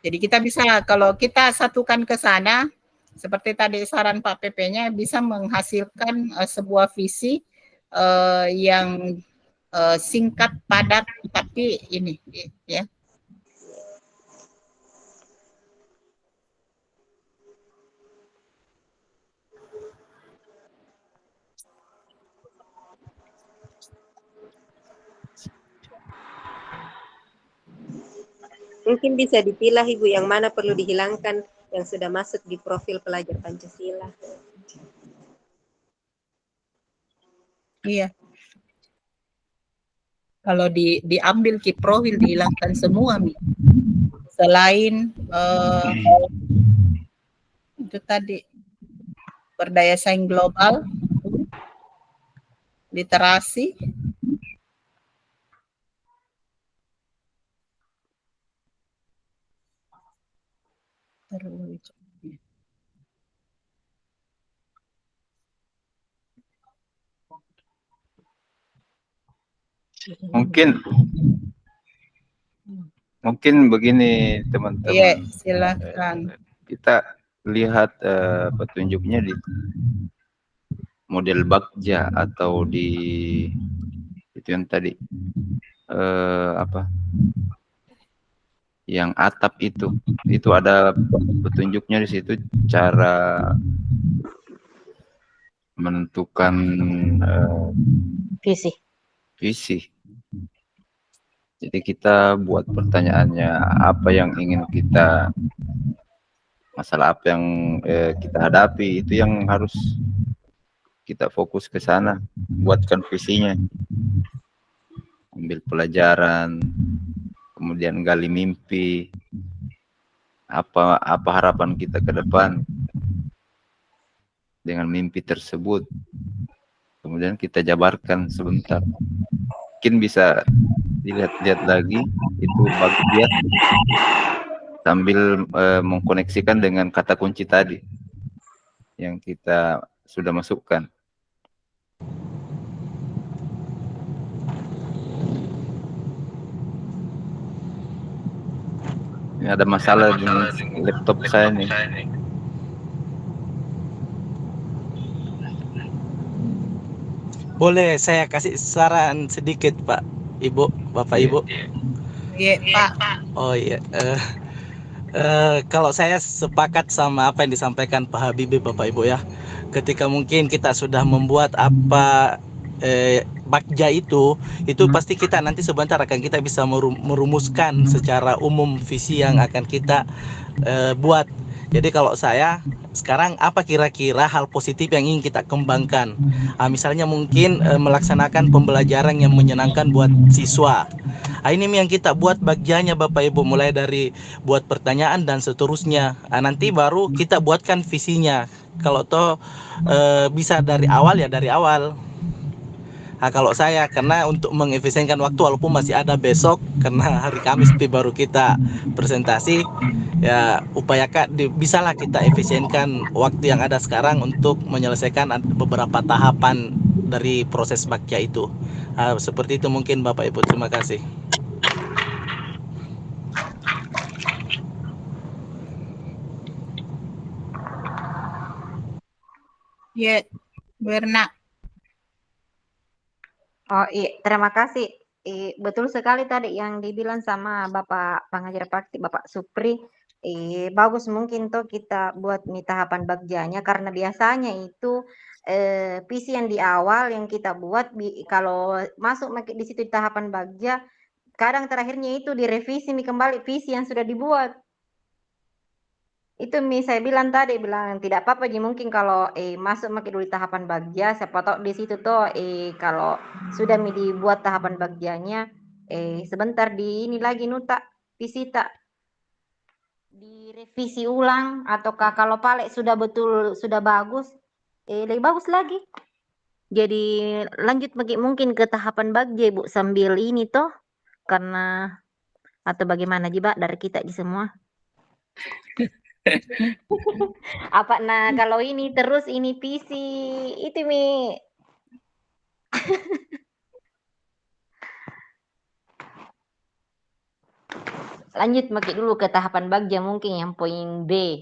Jadi kita bisa, kalau kita satukan ke sana, seperti tadi saran Pak PP-nya, bisa menghasilkan sebuah visi yang singkat, padat, tapi ini ya. mungkin bisa dipilah Ibu yang mana perlu dihilangkan yang sudah masuk di profil pelajar Pancasila. Iya. Kalau diambil ke profil, dihilangkan semua, Mi. Selain itu tadi berdaya saing global, literasi, Mungkin begini teman-teman. Iya, silakan. Kita lihat petunjuknya di model Bagja atau di itu yang tadi yang atap itu ada petunjuknya di situ cara menentukan visi. Jadi kita buat pertanyaannya apa yang ingin kita, masalah apa yang kita hadapi, itu yang harus kita fokus ke sana, buatkan visinya, ambil pelajaran, kemudian gali mimpi, apa harapan kita ke depan. dengan mimpi tersebut. Kemudian kita jabarkan sebentar. Mungkin bisa dilihat-lihat lagi itu bagian sambil mengkoneksikan dengan kata kunci tadi yang kita sudah masukkan. Ini ada masalah dengan laptop saya nih. Boleh saya kasih saran sedikit, Pak, Ibu, Bapak, Iya. Ibu? Iya, Pak. Oh iya, kalau saya sepakat sama apa yang disampaikan Pak Habibie, Bapak Ibu ya. Ketika mungkin kita sudah membuat apa Bagja itu pasti kita nanti sebentar akan kita bisa merumuskan secara umum visi yang akan kita buat. Jadi kalau saya sekarang apa kira-kira hal positif yang ingin kita kembangkan? Misalnya mungkin melaksanakan pembelajaran yang menyenangkan buat siswa. Ini yang kita buat bagiannya Bapak Ibu, mulai dari buat pertanyaan dan seterusnya. Nanti baru kita buatkan visinya. Kalau toh bisa dari awal ya dari awal. Kalau saya karena untuk mengefisienkan waktu walaupun masih ada besok karena hari Kamis baru kita presentasi, ya upayakan bisalah kita efisienkan waktu yang ada sekarang untuk menyelesaikan beberapa tahapan dari proses Bagja itu. Seperti itu mungkin Bapak Ibu, terima kasih. Ya, Berna. Oh iya, terima kasih. Betul sekali tadi yang dibilang sama Bapak pengajar praktik, Bapak Supri. Bagus mungkin tuh kita buat nih tahapan bagjanya karena biasanya itu visi yang di awal yang kita buat kalau masuk di situ di tahapan bagja, kadang terakhirnya itu direvisi nih kembali visi yang sudah dibuat. Itu saya bilang tadi, bilang tidak apa-apa ji mungkin kalau masuk dulu di tahapan bagja, siapa tahu di situ tuh kalau sudah dibuat tahapan bagjanya, sebentar di ini lagi nuta visita direvisi ulang, ataukah kalau Palek sudah betul sudah bagus, lebih bagus lagi. Jadi lanjut mungkin ke tahapan bagja Bu sambil ini toh, karena atau bagaimana Jiba dari kita di semua. Apa kalau ini terus ini visi itu Mi. Lanjut dulu ke tahapan bagja mungkin yang poin B.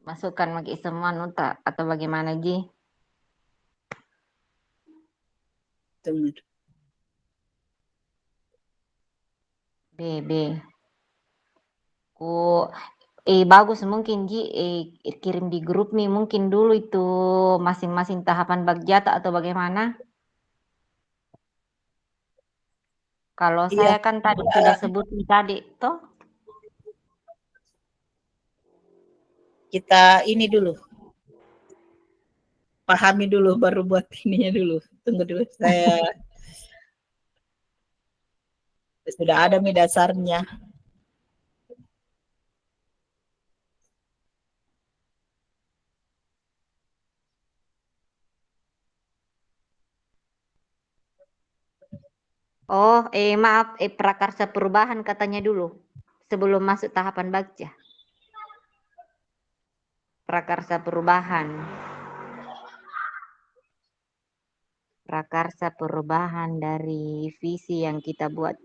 Masukkan semua nota atau bagaimana Ji? B. Bagus mungkin Ji kirim di grup nih mungkin dulu itu masing-masing tahapan bagjata atau bagaimana? Kalau saya kan tadi sudah sebut tadi toh. Kita ini dulu. Pahami dulu baru buat ininya dulu. Tunggu dulu saya sudah ada dasarnya. Oh, maaf, prakarsa perubahan katanya dulu sebelum masuk tahapan bagja. Prakarsa perubahan. Prakarsa perubahan dari visi yang kita buat.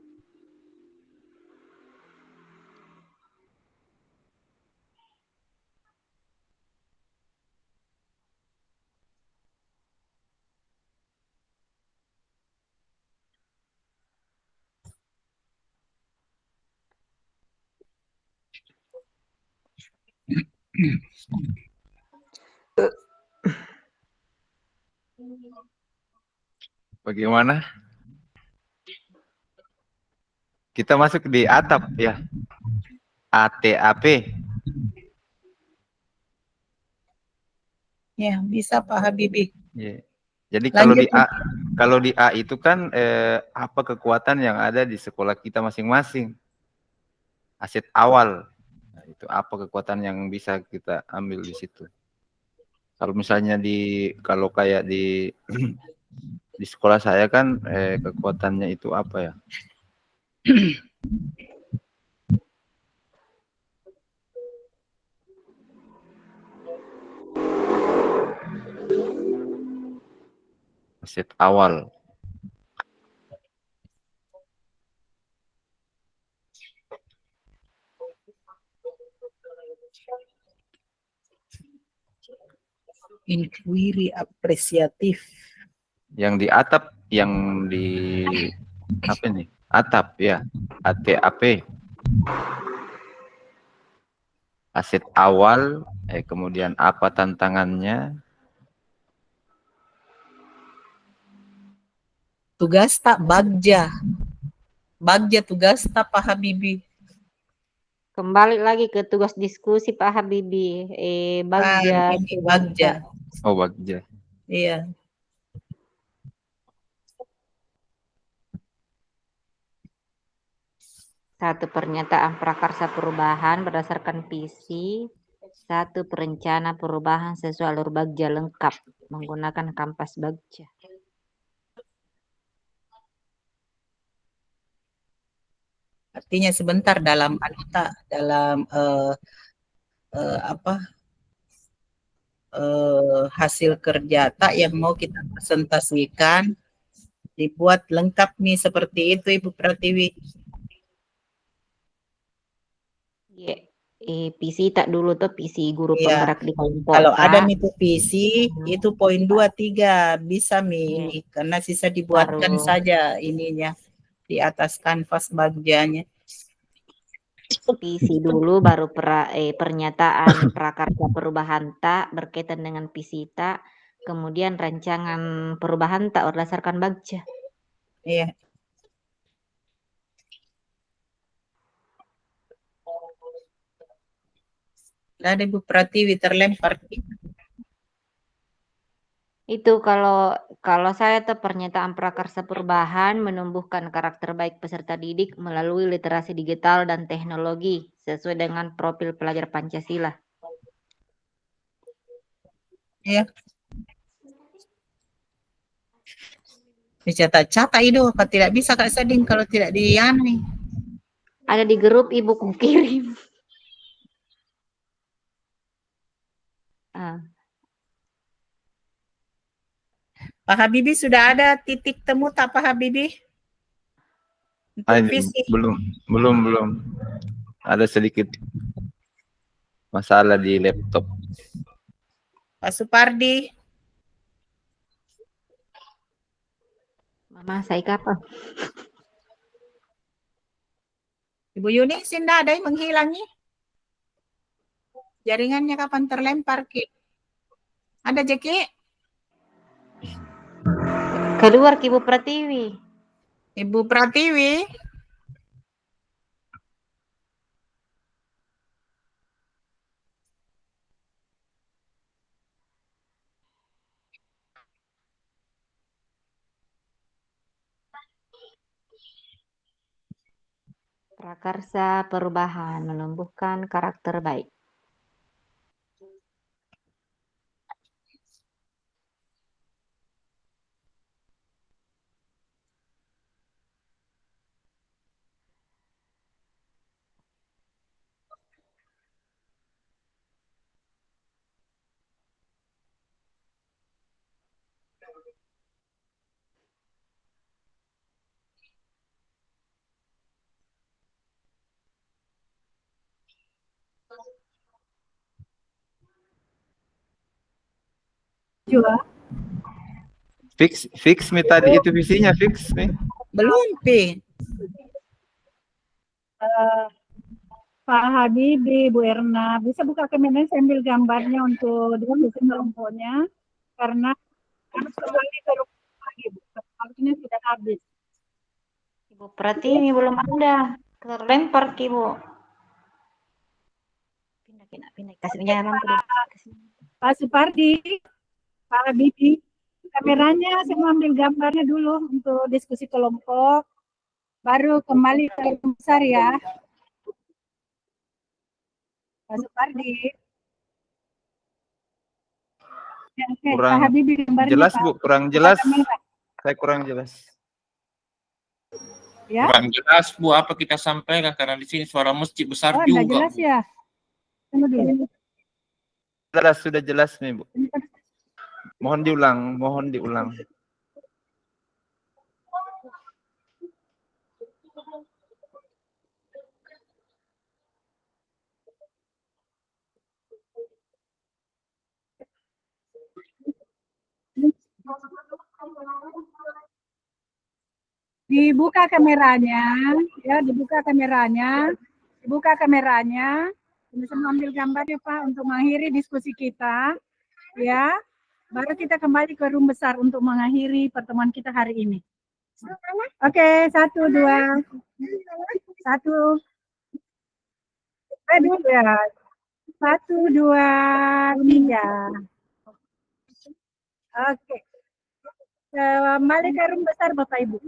Bagaimana? Kita masuk di atap ya. ATAP. Ya, bisa Pak Habibie. Yeah. Jadi Lanjut, kalau di A itu kan apa kekuatan yang ada di sekolah kita masing-masing. Aset awal. Nah, itu apa kekuatan yang bisa kita ambil di situ. Kalau misalnya kalau kayak di sekolah saya kan kekuatannya itu apa ya? Aset awal. Inquiry apresiatif. Yang di atap, yang di apa nih? Atap ya, ATAP. Aset awal, kemudian apa tantangannya? Tugas tak bagja. Bagja tugas tak Pak Habibie. Kembali lagi ke tugas diskusi Pak Habibie. Bagja. Ini bagja. Oh, bagja. Iya. Satu pernyataan prakarsa perubahan berdasarkan visi. Satu perencana perubahan sesuai alur bagja lengkap menggunakan kampas bagja. Artinya sebentar dalam hasil kerja tak yang mau kita presentasikan dibuat lengkap nih seperti itu Ibu Pratiwi. Iya. PC tak dulu tuh PC guru Iya. penggerak di kelompok. Kalau ada Tak. nih tuh PC itu poin 2, 3 bisa ini karena sisa dibuatkan Baru. saja ininya di atas kanvas bagjanya. PC dulu baru pernyataan prakarsa perubahan tak berkaitan dengan PC tak, kemudian rancangan perubahan tak berdasarkan bagja. Iya. Ada Ibu Pratiwi terlempar. Itu kalau saya tuh pernyataan prakarsa perubahan menumbuhkan karakter baik peserta didik melalui literasi digital dan teknologi sesuai dengan profil pelajar Pancasila. Iya. Dicatat-catat itu apa tidak bisa Kak Sading kalau tidak dianu. Ada di grup Ibu kirim. Pak Habibie sudah ada titik temu tak Pak Habibie? Untuk visi. Belum. Ada sedikit masalah di laptop. Pak Supardi. Mama saya kapan? Ibu Yuni tidak ada yang menghilangi. Jaringannya kapan terlempar Ki? Ada Jeki? Keluar Ibu Pratiwi. Ibu Pratiwi. Prakarsa perubahan menumbuhkan karakter baik. Juga. Fix mi tadi itu visinya fix nih. Belum Pi. Pak Habibie, Bu Erna, bisa buka kementerian sambil gambarnya untuk diskusi kelompoknya karena harus kembali ke rumah lagi, Bu. Waktunya sudah habis. Ibu Pratiwi belum ada. Terlempar Ibu. Pindah. Kasih jalan lampu dulu. Pak Supardi, Pak Habibie, kameranya saya mau ambil gambarnya dulu untuk diskusi kelompok, baru kembali ke besar ya. Pak Supardi. Ya, oke. Kurang Pak Habibie gambarnya, jelas Pak. Bu, kurang Buka jelas. kamera. Saya kurang jelas. Ya. Kurang jelas Bu apa kita sampaikan karena di sini suara masjid besar Oh, juga enggak jelas Bu. ya. Tunggu dulu. Sudah jelas nih Bu. Mohon diulang. Dibuka kameranya, ya, dibuka kameranya. Bisa mengambil gambarnya Pak untuk mengakhiri diskusi kita, ya. Baru kita kembali ke room besar untuk mengakhiri pertemuan kita hari ini. Oke, 1, 2, 1. Dulu ya. 1, 2, 3. Oke. Kembali ke room besar Bapak Ibu.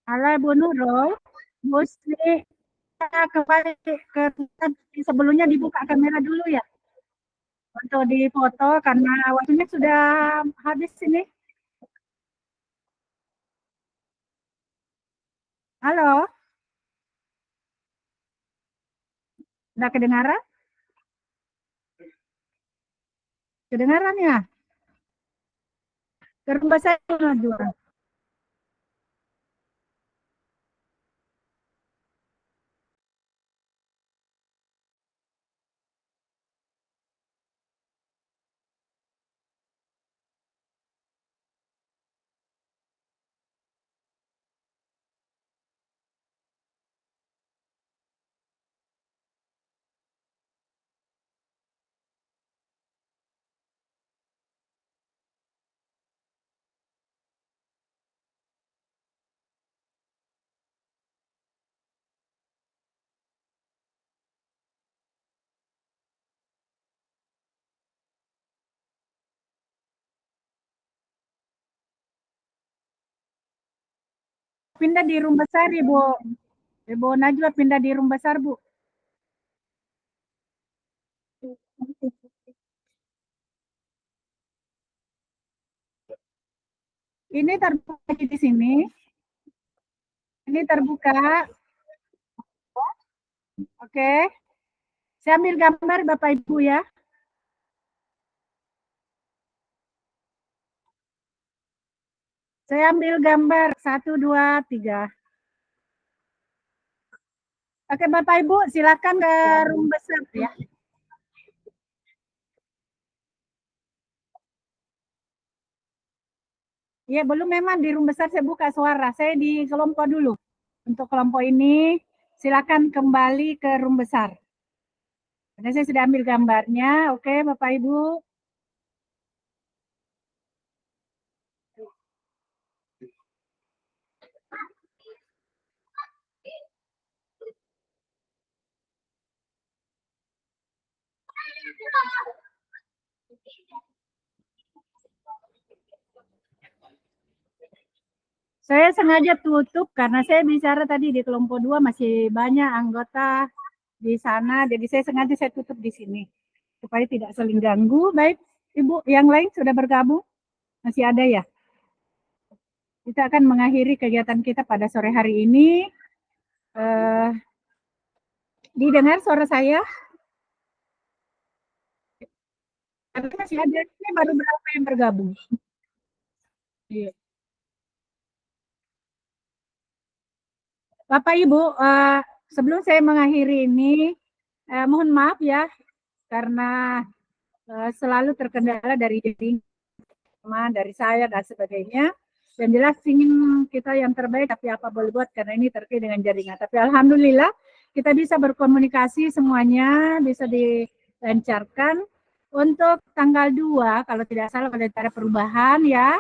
Halo Bu Nurul, Bu Sri, kita kembali ke sebelumnya dibuka kamera dulu ya untuk difoto karena waktunya sudah habis ini. Halo, sudah kedengaran? Kedengaran ya? Terus saya juga. Pindah di room besar Ibu. Ibu Najwa pindah di room besar Bu. Ini terbuka di sini. Ini terbuka. Oke. Saya ambil gambar Bapak Ibu ya. Saya ambil gambar 1, 2, 3. Oke Bapak Ibu silakan ke room besar ya. Ya belum, memang di room besar saya buka suara. Saya di kelompok dulu. Untuk kelompok ini silakan kembali ke room besar. Karena saya sudah ambil gambarnya. Oke Bapak Ibu. Saya sengaja tutup karena saya bicara tadi di kelompok 2 masih banyak anggota di sana. Jadi saya tutup di sini supaya tidak saling ganggu. Baik, Ibu yang lain sudah bergabung? Masih ada ya? Kita akan mengakhiri kegiatan kita pada sore hari ini. Didengar suara saya? Tapi masih ada, ini baru berapa yang bergabung? Iya. Bapak Ibu, sebelum saya mengakhiri ini, mohon maaf ya, karena selalu terkendala dari jaringan, dari saya dan sebagainya. Dan jelas ingin kita yang terbaik, tapi apa boleh buat karena ini terkait dengan jaringan. Tapi alhamdulillah kita bisa berkomunikasi semuanya, bisa dilancarkan. Untuk tanggal 2, kalau tidak salah pada acara perubahan ya,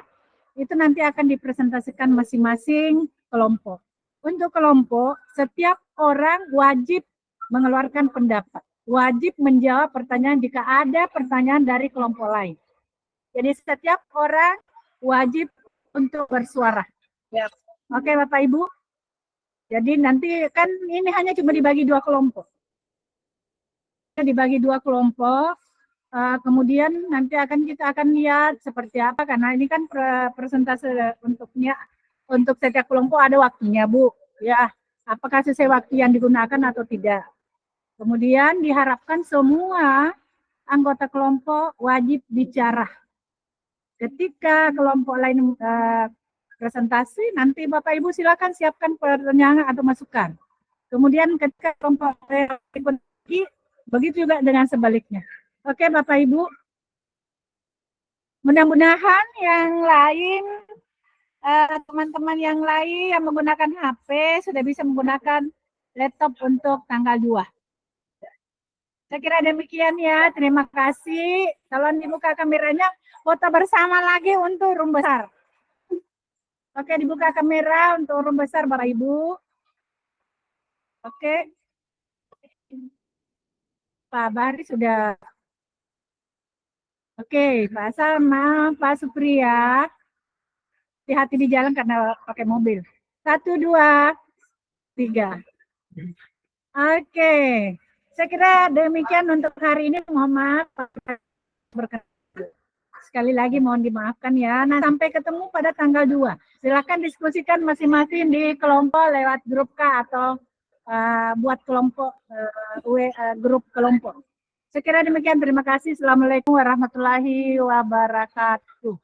itu nanti akan dipresentasikan masing-masing kelompok. Untuk kelompok, setiap orang wajib mengeluarkan pendapat, wajib menjawab pertanyaan jika ada pertanyaan dari kelompok lain. Jadi setiap orang wajib untuk bersuara. Oke Bapak Ibu. Jadi nanti kan ini hanya cuma dibagi dua kelompok. Dibagi dua kelompok. Kemudian nanti kita akan lihat seperti apa, karena ini kan presentase untuk setiap kelompok ada waktunya, Bu. Ya, apakah sesuai waktu yang digunakan atau tidak. Kemudian diharapkan semua anggota kelompok wajib bicara. Ketika kelompok lain presentasi, nanti Bapak Ibu silakan siapkan pertanyaan atau masukan. Kemudian ketika kelompok lain begitu juga dengan sebaliknya. Oke Bapak Ibu, mudah-mudahan yang lain, teman-teman yang lain yang menggunakan HP sudah bisa menggunakan laptop untuk tanggal 2. Saya kira demikian ya, terima kasih. Tolong dibuka kameranya, foto bersama lagi untuk room besar. Oke, dibuka kamera untuk room besar Bapak Ibu. Oke. Pak Bari sudah. Oke, Pak Salma, Pak Supriya. Hati-hati di jalan karena pakai mobil. 1, 2, 3. Oke. Saya kira demikian untuk hari ini. Mohon maaf. Sekali lagi mohon dimaafkan ya. Nah, sampai ketemu pada tanggal 2. Silakan diskusikan masing-masing di kelompok lewat grup K atau buat kelompok grup kelompok. Saya kira demikian. Terima kasih. Assalamualaikum warahmatullahi wabarakatuh.